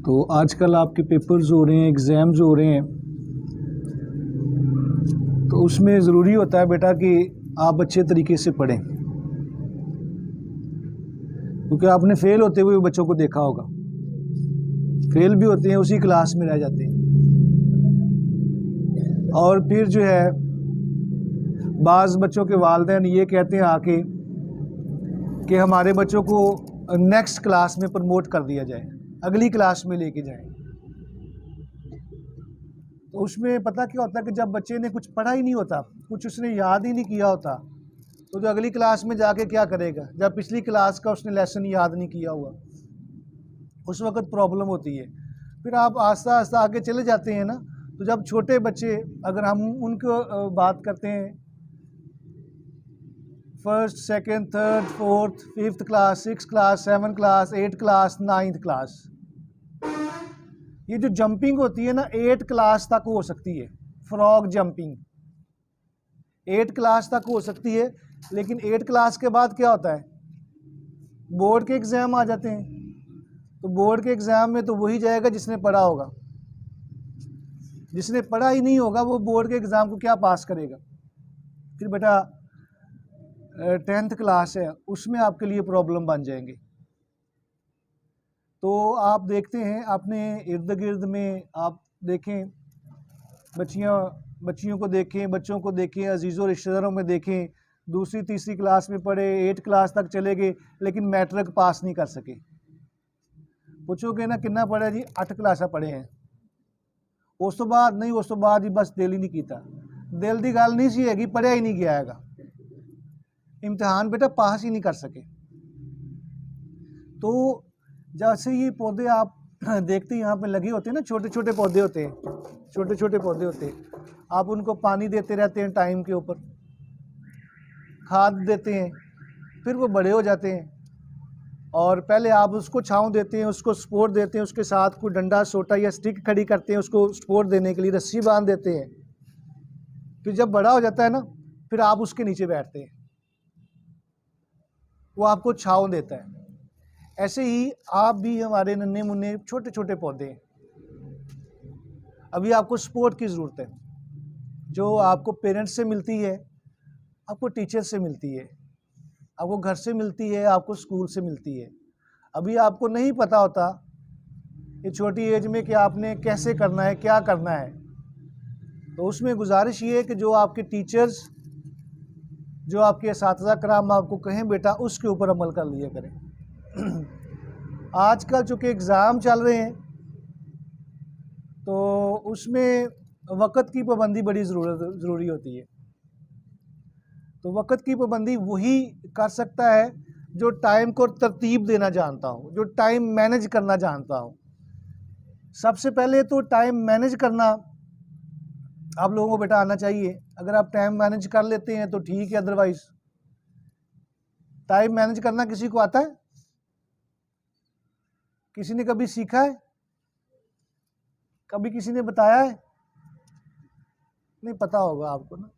तो आजकल आपके पेपर्स हो रहे हैं, एग्ज़ाम्स हो रहे हैं, तो उसमें ज़रूरी होता है बेटा कि आप अच्छे तरीके से पढ़ें, क्योंकि आपने फ़ेल होते हुए बच्चों को देखा होगा। फ़ेल भी होते हैं, उसी क्लास में रह जाते हैं, और फिर जो है बाज़ बच्चों के वालिदैन ये कहते हैं आके कि हमारे बच्चों को नेक्स्ट क्लास में प्रमोट कर दिया जाए, अगली क्लास में लेके जाएं। तो उसमें पता क्या होता है कि जब बच्चे ने कुछ पढ़ा ही नहीं होता, कुछ उसने याद ही नहीं किया होता, तो जो अगली क्लास में जाके क्या करेगा जब पिछली क्लास का उसने लेसन याद नहीं किया हुआ, उस वक्त प्रॉब्लम होती है। फिर आप आस्ता आस्ता आगे चले जाते हैं ना, तो जब छोटे बच्चे, अगर हम उनको बात करते हैं first, second, third, fourth, fifth class, six class, seven class, 8 class, 9th class, ये जो जंपिंग होती है ना 8 क्लास तक हो सकती है। फ्रॉग जंपिंग 8 क्लास तक हो सकती है, लेकिन 8 क्लास के बाद क्या होता है, बोर्ड के एग्ज़ाम आ जाते हैं। तो बोर्ड के एग्ज़ाम में तो वही जाएगा जिसने पढ़ा होगा, जिसने पढ़ा ही नहीं होगा वो बोर्ड के एग्ज़ाम को क्या पास करेगा। फिर बेटा 10th क्लास है, उसमें आपके लिए प्रॉब्लम बन जाएंगे। तो आप देखते हैं अपने इर्द गिर्द में, आप देखें बच्चियों को देखें, बच्चों को देखें, अजीज़ों रिश्तेदारों में देखें, दूसरी तीसरी क्लास में पढ़े, 8 क्लास तक चले गए, लेकिन मैट्रिक पास नहीं कर सके। पूछोगे ना कितना पढ़े जी, 8 क्लासा पढ़े हैं, उस तो बाद नहीं, उस तो बाद ही बस दिल ही नहीं कीता। दिल की गल नहीं सी हैगी, पढ़िया ही नहीं गया है, इम्तिहान बेटा पास ही नहीं कर सके। तो जैसे ये पौधे आप देखते हैं यहाँ पे लगे होते हैं ना, छोटे छोटे पौधे होते हैं, छोटे छोटे पौधे होते हैं, आप उनको पानी देते रहते हैं, टाइम के ऊपर खाद देते हैं, फिर वो बड़े हो जाते हैं, और पहले आप उसको छांव देते हैं, उसको सपोर्ट देते हैं, उसके साथ कोई डंडा सोटा या स्टिक खड़ी करते हैं, उसको सपोर्ट देने के लिए रस्सी बांध देते हैं। फिर जब बड़ा हो जाता है ना, फिर आप उसके नीचे बैठते हैं, वो आपको छांव देता है। ऐसे ही आप भी हमारे नन्हे मुन्ने छोटे छोटे पौधे हैं, अभी आपको सपोर्ट की ज़रूरत है, जो आपको पेरेंट्स से मिलती है, आपको टीचर से मिलती है, आपको घर से मिलती है, आपको स्कूल से मिलती है। अभी आपको नहीं पता होता ये छोटी एज में कि आपने कैसे करना है, क्या करना है, तो उसमें गुजारिश ये है कि जो आपके टीचर्स, जो आपके असातिज़ा कराम आपको कहें बेटा, उसके ऊपर अमल कर लिया करें। आजकल चूँकि एग्ज़ाम चल रहे हैं, तो उसमें वक़्त की पाबंदी बड़ी ज़रूरी होती है। तो वक़्त की पाबंदी वही कर सकता है जो टाइम को तरतीब देना जानता हो, जो टाइम मैनेज करना जानता हो। सबसे पहले तो टाइम मैनेज करना आप लोगों को बेटा आना चाहिए। अगर आप टाइम मैनेज कर लेते हैं तो ठीक है, अदरवाइज टाइम मैनेज करना किसी को आता है? किसी ने कभी सीखा है? कभी किसी ने बताया है? नहीं पता होगा आपको ना,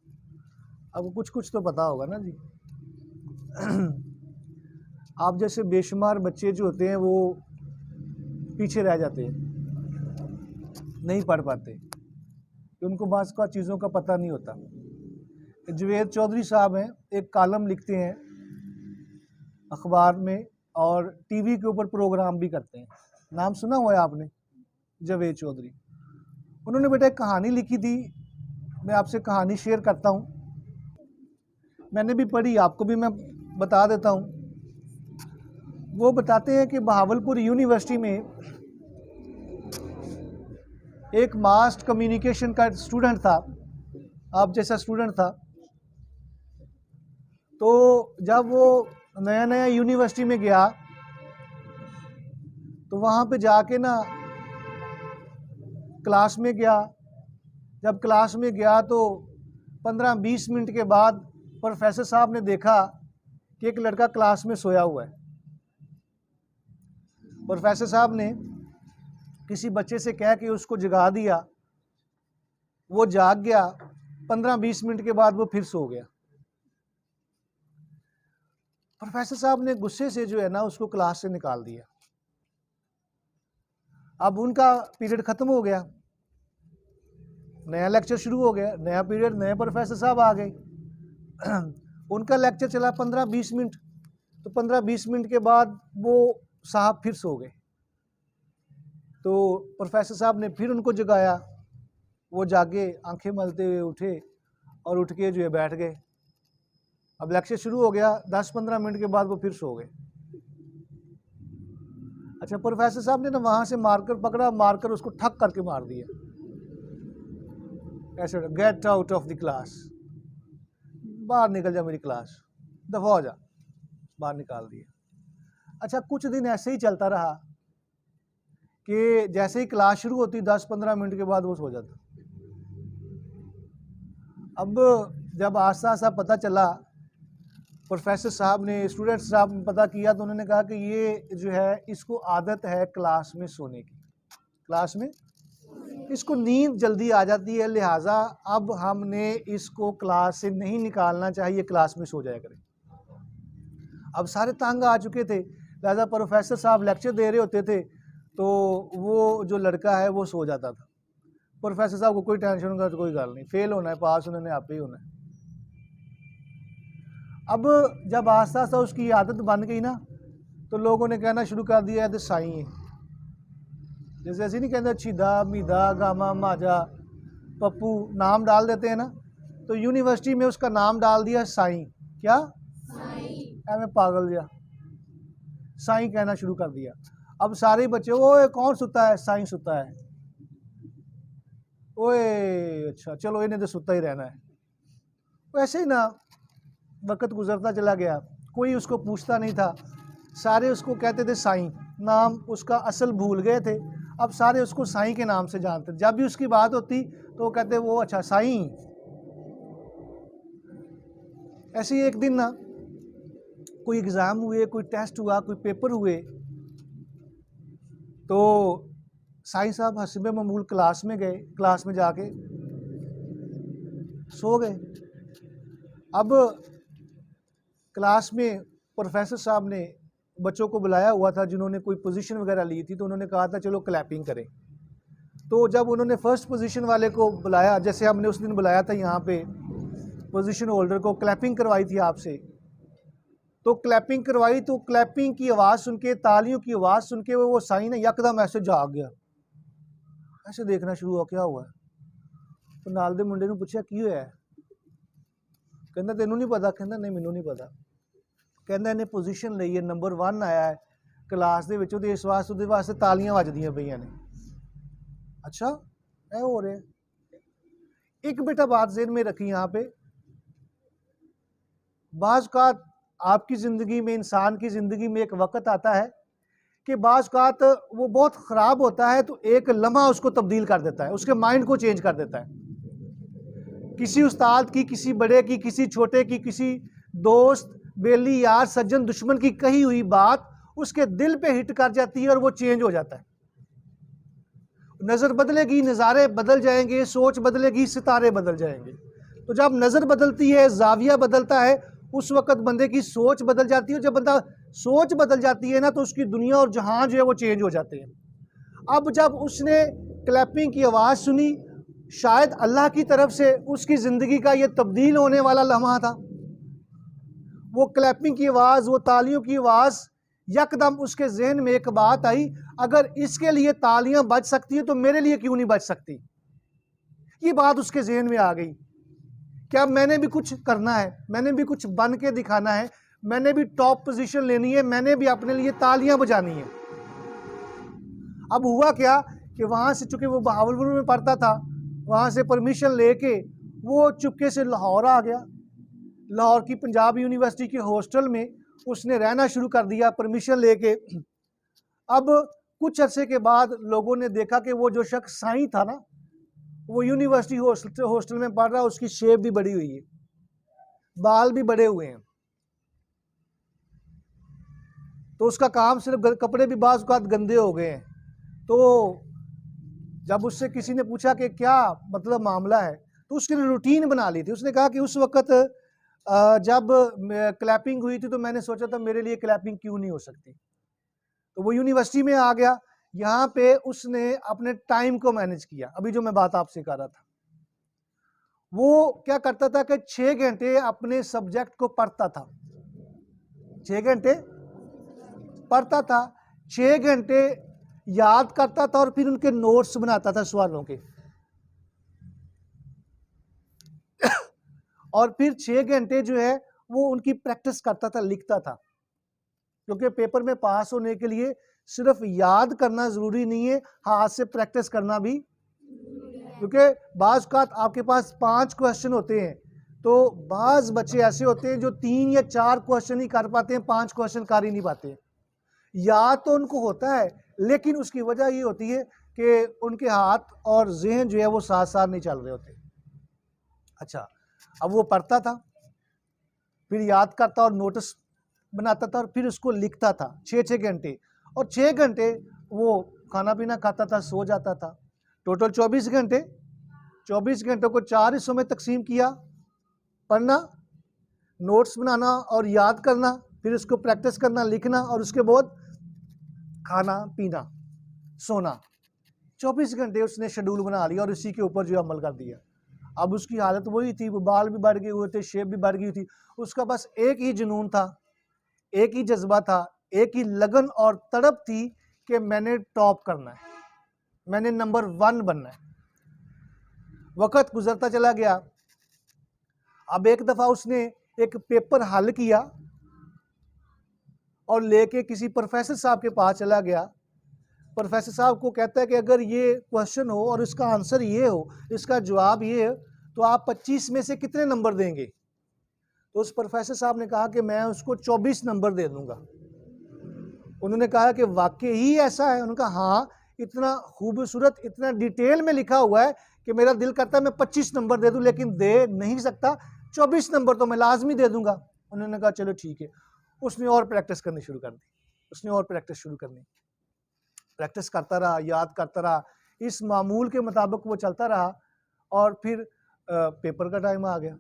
आपको कुछ कुछ तो पता होगा ना जी। आप जैसे बेशुमार बच्चे जो होते हैं वो पीछे रह जाते हैं, नहीं पढ़ पाते, उनको बाज़ का चीज़ों का पता नहीं होता। जवेद चौधरी साहब हैं, एक कॉलम लिखते हैं अखबार में, और टीवी के ऊपर प्रोग्राम भी करते हैं। नाम सुना हुआ है आपने, जवेद चौधरी? उन्होंने बेटा एक कहानी लिखी थी, मैं आपसे कहानी शेयर करता हूँ, मैंने भी पढ़ी, आपको भी मैं बता देता हूँ। वो बताते हैं कि बहावलपुर यूनिवर्सिटी में एक मास कम्युनिकेशन का स्टूडेंट था, आप जैसा स्टूडेंट था। तो जब वो नया नया यूनिवर्सिटी में गया, तो वहाँ पे जाके ना क्लास में गया। जब क्लास में गया तो 15-20 मिनट के बाद प्रोफेसर साहब ने देखा कि एक लड़का क्लास में सोया हुआ है। प्रोफेसर साहब ने किसी बच्चे से कह के उसको जगा दिया, वो जाग गया, 15-20 मिनट के बाद वो फिर सो गया। प्रोफेसर साहब ने गुस्से से जो है ना उसको क्लास से निकाल दिया। अब उनका पीरियड ख़त्म हो गया, नया लेक्चर शुरू हो गया, नया पीरियड, नए प्रोफेसर साहब आ गए। उनका लेक्चर चला 15-20 मिनट, तो 15-20 मिनट के बाद वो साहब फिर सो गए। तो प्रोफेसर साहब ने फिर उनको जगाया, वो जागे, आंखें मलते हुए उठे और उठ के जो है बैठ गए। अब लेक्चर शुरू हो गया, 10-15 मिनट के बाद वो फिर सो गए। अच्छा, प्रोफेसर साहब ने ना वहाँ से मार्कर पकड़ा, मारकर उसको ठक करके मार दिया, ऐसे, get out of the class, बाहर निकल जा मेरी क्लास, दफा हो जा, बाहर निकाल दिया। अच्छा, कुछ दिन ऐसे ही चलता रहा कि जैसे ही क्लास शुरू होती 10-15 मिनट के बाद वो सो जाता। अब जब आस्ता आस्ता पता चला, प्रोफेसर साहब ने, स्टूडेंट साहब ने पता किया, तो उन्होंने कहा कि ये जो है इसको आदत है क्लास में सोने की, क्लास में इसको नींद जल्दी आ जाती है, लिहाजा अब हमने इसको क्लास से नहीं निकालना चाहिए, क्लास में सो जाया करें। अब सारे तंग आ चुके थे, लिहाजा प्रोफेसर साहब लेक्चर दे रहे होते थे तो वो जो लड़का है वो सो जाता था। प्रोफेसर साहब को कोई टेंशन का तो कोई गल नहीं, फेल होना है, पास उन्होंने आप ही होना है। अब जब आस्ता आस्ता उसकी आदत बन गई ना, तो लोगों ने कहना शुरू कर दिया है तो साईं है, जैसे ऐसे नहीं कहते छिदा मीदा गामा माजा पप्पू नाम डाल देते हैं ना, तो यूनिवर्सिटी में उसका नाम डाल दिया साईं। क्या मैं पागल गया, साईं कहना शुरू कर दिया। अब सारे बच्चे, ओए कौन सुता है, साईं सुता है, ओए अच्छा चलो इन्हें तो सुता ही रहना है। वैसे ही ना वक्त गुजरता चला गया, कोई उसको पूछता नहीं था, सारे उसको कहते थे साईं, नाम उसका असल भूल गए थे, अब सारे उसको साईं के नाम से जानते। जब भी उसकी बात होती तो वो कहते वो अच्छा साईं। ऐसे ही एक दिन ना कोई एग्ज़ाम हुए, कोई टेस्ट हुआ, कोई पेपर हुए, तो साईं साहब हस्बे मामूल क्लास में गए, क्लास में जाके सो गए। अब क्लास में प्रोफेसर साहब ने बच्चों को बुलाया हुआ था जिन्होंने कोई पोजीशन वगैरह ली थी, तो उन्होंने कहा था चलो क्लैपिंग करें। तो जब उन्होंने फर्स्ट पोजीशन वाले को बुलाया, जैसे हमने उस दिन बुलाया था यहाँ पे पोजीशन होल्डर को, क्लैपिंग करवाई थी आपसे, तो क्लैपिंग करवाई, तो क्लैपिंग की आवाज़ सुन के, तालियों की आवाज़ सुन के वो साईं ने यकदम ऐसे जाग गया, ऐसे देखना शुरू हुआ क्या हुआ है। तो नाल दे मुंडे ने पूछा की होया है, कहना तेनू नहीं पता, कहना नहीं मैनू नहीं पता, कहना इन्हें पोजीशन ली है, नंबर 1 आया है क्लास दे विच, इस वास्ते तालियां वजदियां पईयां ने। अच्छा ऐ हो रहा है। एक बेटा बात ज़हन में रखी यहाँ पे, बाज़ औक़ात आपकी ज़िंदगी में, इंसान की ज़िंदगी में एक वक़्त आता है कि बाज़ औक़ात वो बहुत ख़राब होता है, तो एक लम्हा उसको तब्दील कर देता है, उसके माइंड को चेंज कर देता है। किसी उस्ताद की, किसी बड़े की, किसी छोटे की, किसी दोस्त, बेली, यार, सज्जन, दुश्मन की कही हुई बात उसके दिल पे हिट कर जाती है और वो चेंज हो जाता है। नज़र बदलेगी, नज़ारे बदल जाएंगे, सोच बदलेगी, सितारे बदल जाएंगे। तो जब नज़र बदलती है, जाविया बदलता है, उस वक़्त बंदे की सोच बदल जाती है। जब बंदा सोच बदल जाती है ना, तो उसकी दुनिया और जहां जो है वो चेंज हो जाते हैं। अब जब उसने क्लैपिंग की आवाज़ सुनी, शायद अल्लाह की तरफ से उसकी ज़िंदगी का ये तब्दील होने वाला लम्हा था। वो क्लैपिंग की आवाज़, वो तालियों की आवाज़, यकदम उसके जहन में एक बात आई, अगर इसके लिए तालियां बज सकती है तो मेरे लिए क्यों नहीं बज सकती। ये बात उसके जहन में आ गई, क्या मैंने भी कुछ करना है, मैंने भी कुछ बन के दिखाना है, मैंने भी टॉप पोजीशन लेनी है, मैंने भी अपने लिए तालियां बजानी है। अब हुआ क्या कि वहाँ से, चूँकि वो बहावलपुर में पढ़ता था, वहाँ से परमिशन लेके वो चुपके से लाहौर आ गया। लाहौर की पंजाब यूनिवर्सिटी के हॉस्टल में उसने रहना शुरू कर दिया परमिशन लेके। अब कुछ अरसे के बाद लोगों ने देखा कि वो जो शख्स साईं था ना, वो यूनिवर्सिटी हॉस्टल में पढ़ रहा है, उसकी शेप भी बड़ी हुई है, बाल भी बड़े हुए हैं, तो उसका काम सिर्फ, कपड़े भी बाज़ औक़ात गंदे हो गए हैं। तो जब उससे किसी ने पूछा कि क्या मतलब मामला है, तो उसने रूटीन बना ली थी। उसने कहा कि उस वक़्त जब क्लैपिंग हुई थी तो मैंने सोचा था मेरे लिए क्लैपिंग क्यों नहीं हो सकती। तो वो यूनिवर्सिटी में आ गया, यहाँ पे उसने अपने टाइम को मैनेज किया। अभी जो मैं बात आपसे कर रहा था, वो क्या करता था कि 6 घंटे अपने सब्जेक्ट को पढ़ता था, 6 घंटे पढ़ता था, 6 घंटे याद करता था और फिर उनके नोट्स बनाता था सवालों के और फिर 6 घंटे जो है वो उनकी प्रैक्टिस करता था, लिखता था। क्योंकि पेपर में पास होने के लिए सिर्फ याद करना जरूरी नहीं है, हाथ से प्रैक्टिस करना भी, क्योंकि बाज का आपके पास 5 क्वेश्चन होते हैं तो बाज बच्चे ऐसे होते हैं जो 3 या 4 क्वेश्चन ही कर पाते हैं, 5 क्वेश्चन कर ही नहीं पाते। याद तो उनको होता है लेकिन उसकी वजह ये होती है कि उनके हाथ और जहन जो है वो साथ साथ नहीं चल रहे होते। अच्छा, अब वो पढ़ता था, फिर याद करता और नोटिस बनाता था और फिर उसको लिखता था 6-6 घंटे, और 6 घंटे वो खाना पीना खाता था, सो जाता था। टोटल 24 घंटे, 24 घंटों को 4 हिस्सों में तकसीम किया, पढ़ना, नोट्स बनाना और याद करना, फिर उसको प्रैक्टिस करना, लिखना, और उसके बाद खाना पीना, सोना। 24 घंटे उसने शेड्यूल बना लिया और इसी के ऊपर जो अमल कर दिया। अब उसकी हालत वही थी, वो बाल भी बढ़ गए हुए थे, शेप भी बढ़ गई थी। उसका बस एक ही जुनून था, एक ही जज्बा था, एक ही लगन और तड़प थी कि मैंने टॉप करना है, मैंने नंबर 1 बनना है। वक्त गुजरता चला गया। अब एक दफा उसने एक पेपर हल किया और लेके किसी प्रोफेसर साहब के पास चला गया। प्रोफेसर साहब को कहता है कि अगर ये क्वेश्चन हो और इसका आंसर ये हो, इसका जवाब ये हो, तो आप 25 में से कितने नंबर देंगे? तो उस प्रोफेसर साहब ने कहा कि मैं उसको 24 नंबर दे दूंगा। उन्होंने कहा कि वाकई ही ऐसा है? उन्होंने कहा हाँ, इतना खूबसूरत, इतना डिटेल में लिखा हुआ है कि मेरा दिल करता है मैं 25 नंबर दे दूं, लेकिन दे नहीं सकता, 24 नंबर तो मैं लाजमी दे दूंगा। उन्होंने कहा चलो ठीक है। उसने और प्रैक्टिस करनी शुरू कर दी, उसने और प्रैक्टिस शुरू करनी, प्रैक्टिस करता रहा, याद करता रहा, इस मामूल के मुताबिक वो चलता रहा। और फिर पेपर का टाइम आ गया,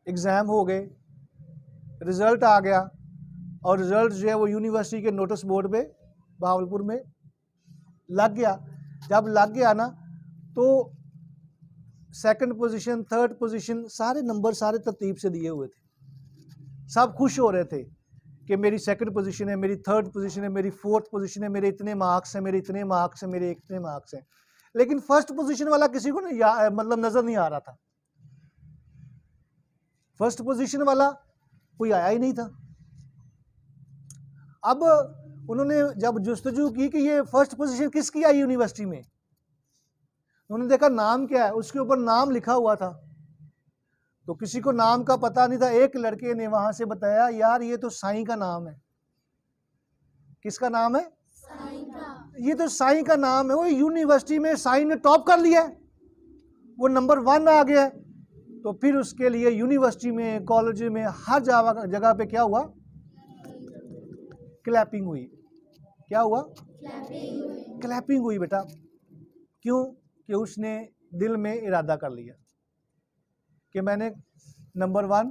एग्ज़ाम हो गए, रिज़ल्ट आ गया, और रिज़ल्ट जो है वो यूनिवर्सिटी के नोटिस बोर्ड पे भावलपुर में लग गया। जब लग गया ना, तो 2nd पोजीशन, 3rd पोजीशन, सारे नंबर सारे तरतीब से दिए हुए थे। सब खुश हो रहे थे कि मेरी 2nd पोजीशन है, मेरी 3rd पोजीशन है, मेरी 4th पोजीशन है, मेरे इतने मार्क्स हैं, मेरे इतने मार्क्स हैं, मेरे इतने मार्क्स हैं। लेकिन 1st पोजीशन वाला किसी को नहीं मतलब नजर नहीं आ रहा था। 1st पोजीशन वाला कोई आया ही नहीं था। अब उन्होंने जब जुस्तजू की कि ये 1st पोजीशन किसकी आई यूनिवर्सिटी में, उन्होंने देखा नाम क्या है, उसके ऊपर नाम लिखा हुआ था, तो किसी को नाम का पता नहीं था। एक लड़के ने वहां से बताया, यार ये तो साईं का नाम है। किसका नाम है? साईं का। ये तो साईं का नाम है, वो यूनिवर्सिटी में साईं ने टॉप कर लिया है, वो नंबर 1 आ गया है। तो फिर उसके लिए यूनिवर्सिटी में, कॉलेज में, हर जगह पे क्या हुआ? क्लैपिंग हुई। क्या हुआ? क्लैपिंग हुई बेटा। क्यों? कि उसने दिल में इरादा कर लिया कि मैंने नंबर 1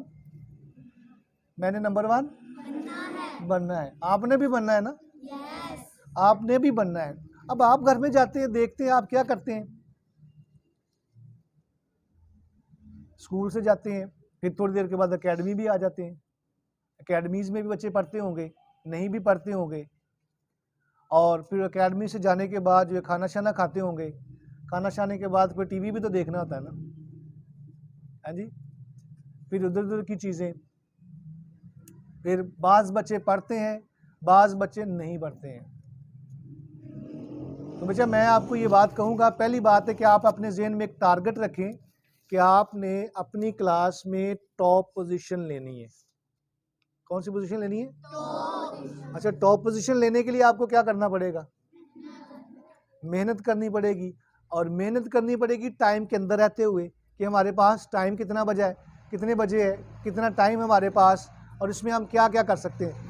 बनना है। आपने भी बनना है ना? yes. आपने भी बनना है। अब आप घर में जाते हैं, देखते हैं आप क्या करते हैं, स्कूल से जाते हैं, फिर थोड़ी देर के बाद एकेडमी भी आ जाते हैं। एकेडमीज में भी बच्चे पढ़ते होंगे, नहीं भी पढ़ते होंगे, और फिर एकेडमी से जाने के बाद जो है खाना शाना खाते होंगे, खाना शाने के बाद फिर टीवी भी तो देखना होता है ना, हाँ जी, फिर उधर उधर की चीज़ें। फिर बाज़ बच्चे पढ़ते हैं, बाज़ बच्चे नहीं पढ़ते हैं। तो बच्चा मैं आपको ये बात कहूँगा, पहली बात है कि आप अपने जहन में एक टारगेट रखें कि आपने अपनी क्लास में टॉप पोजीशन लेनी है। कौन सी पोजीशन लेनी है? टॉप। अच्छा, टॉप पोजीशन लेने के लिए आपको क्या करना पड़ेगा? मेहनत करनी पड़ेगी, और मेहनत करनी पड़ेगी टाइम के अंदर रहते हुए कि हमारे पास टाइम कितना बजा है, कितने बजे है, कितना टाइम है हमारे पास, और इसमें हम क्या क्या कर सकते हैं।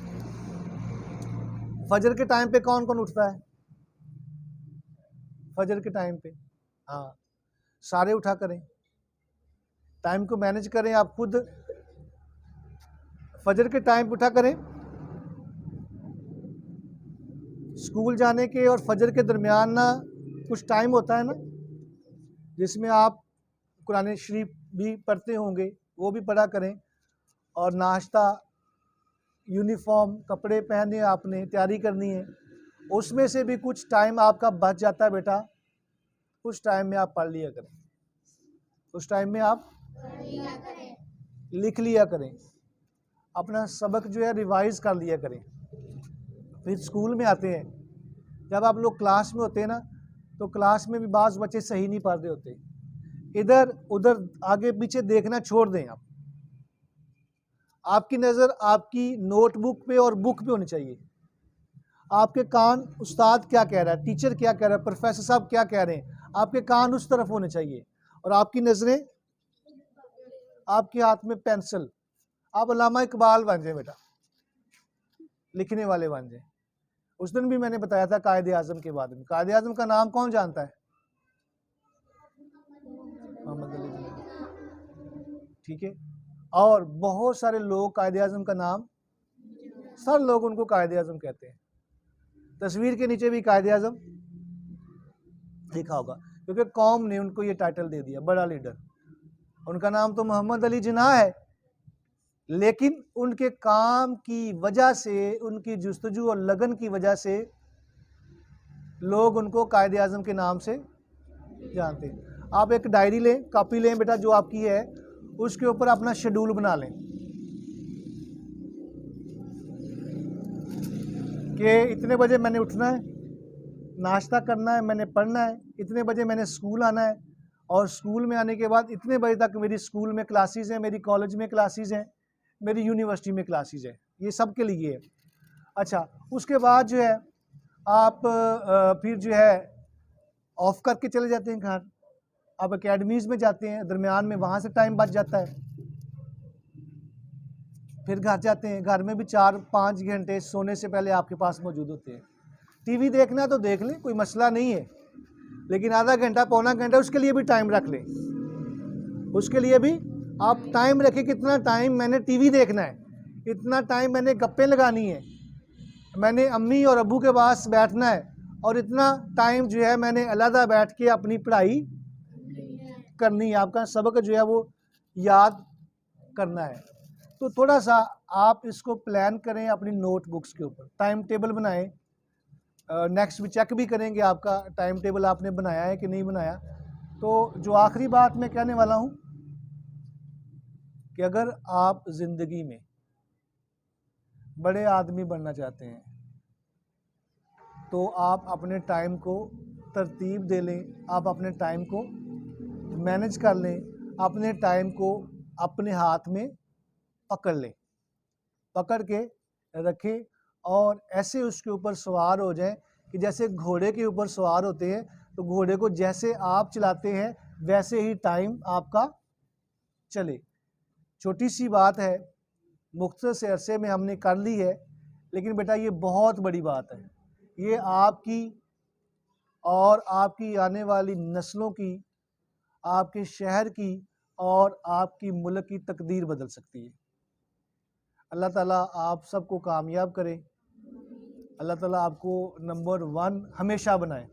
फजर के टाइम पे कौन कौन उठता है? फजर के टाइम पे हाँ, सारे उठा करें, टाइम को मैनेज करें, आप खुद फजर के टाइम पे उठा करें। स्कूल जाने के और फजर के दरमियान ना कुछ टाइम होता है ना, जिसमें आप कुरान शरीफ भी पढ़ते होंगे, वो भी पढ़ा करें। और नाश्ता, यूनिफॉर्म, कपड़े पहने आपने, तैयारी करनी है, उसमें से भी कुछ टाइम आपका बच जाता है बेटा, उस टाइम में आप पढ़ लिया करें, उस टाइम में आप लिख लिया करें, अपना सबक जो है रिवाइज कर लिया करें। फिर स्कूल में आते हैं, जब आप लोग क्लास में होते हैं ना, तो क्लास में भी बाज़ बच्चे सही नहीं पढ़ रहे होते, इधर उधर आगे पीछे देखना छोड़ दें। आपकी नज़र आपकी नोटबुक पे और बुक पे होनी चाहिए। आपके कान उस्ताद क्या कह रहा है, टीचर क्या कह रहा है, प्रोफेसर साहब क्या कह रहे हैं, आपके कान उस तरफ होने चाहिए, और आपकी नज़रें, आपके हाथ में पेंसिल। आप अल्लामा इकबाल बन जाए बेटा, लिखने वाले बन जाए। उस दिन भी मैंने बताया था कायदे आज़म के बारे में। कायदे आज़म का नाम कौन जानता है? मोहम्मद अली जिन्ना, ठीक है। और बहुत सारे लोग कायदे आज़म का नाम, सब लोग उनको कायदे आज़म कहते हैं। तस्वीर के नीचे भी कायदे आज़म लिखा होगा, क्योंकि कौम ने उनको ये टाइटल दे दिया, बड़ा लीडर। उनका नाम तो मोहम्मद अली जिन्ना है, लेकिन उनके काम की वजह से, उनकी जुस्तजू और लगन की वजह से लोग उनको कायदे आज़म के नाम से जानते हैं। आप एक डायरी लें, कॉपी लें बेटा जो आपकी है, उसके ऊपर अपना शेड्यूल बना लें कि इतने बजे मैंने उठना है, नाश्ता करना है, मैंने पढ़ना है, इतने बजे मैंने स्कूल आना है, और स्कूल में आने के बाद इतने बजे तक मेरी स्कूल में क्लासेस हैं, मेरी कॉलेज में क्लासेस हैं, मेरी यूनिवर्सिटी में क्लासेस हैं। ये सब के लिए है। अच्छा, उसके बाद जो है आप फिर जो है ऑफ करके चले जाते हैं घर, आप एकेडमीज़ में जाते हैं, दरमियान में वहाँ से टाइम बच जाता है। फिर घर जाते हैं, घर में भी 4-5 घंटे सोने से पहले आपके पास मौजूद होते हैं। टीवी देखना तो देख लें, कोई मसला नहीं है, लेकिन आधा घंटा पौना घंटा उसके लिए भी टाइम रख लें। उसके लिए भी आप टाइम रखें, कितना टाइम मैंने टीवी देखना है, इतना टाइम मैंने गप्पे लगानी है, मैंने अम्मी और अब्बू के पास बैठना है, और इतना टाइम जो है मैंने अलहदा बैठ के अपनी पढ़ाई करनी है, आपका सबक जो है वो याद करना है। तो थोड़ा सा आप इसको प्लान करें, अपनी नोटबुक्स के ऊपर टाइम टेबल बनाएं। नेक्स्ट भी चेक भी करेंगे आपका टाइम टेबल आपने बनाया है कि नहीं बनाया। तो जो आखिरी बात मैं कहने वाला हूँ कि अगर आप ज़िंदगी में बड़े आदमी बनना चाहते हैं, तो आप अपने टाइम को तरतीब दे लें, आप अपने टाइम को मैनेज कर लें, अपने टाइम को अपने हाथ में पकड़ लें, पकड़ के रखें, और ऐसे उसके ऊपर सवार हो जाएं कि जैसे घोड़े के ऊपर सवार होते हैं, तो घोड़े को जैसे आप चलाते हैं वैसे ही टाइम आपका चले। छोटी सी बात है, मुख्तसर से अरसे में हमने कर ली है, लेकिन बेटा ये बहुत बड़ी बात है। ये आपकी और आपकी आने वाली नस्लों की, आपके शहर की और आपकी मुल्क की तकदीर बदल सकती है। अल्लाह ताला आप सबको कामयाब करे, अल्लाह ताला आपको नंबर 1 हमेशा बनाए।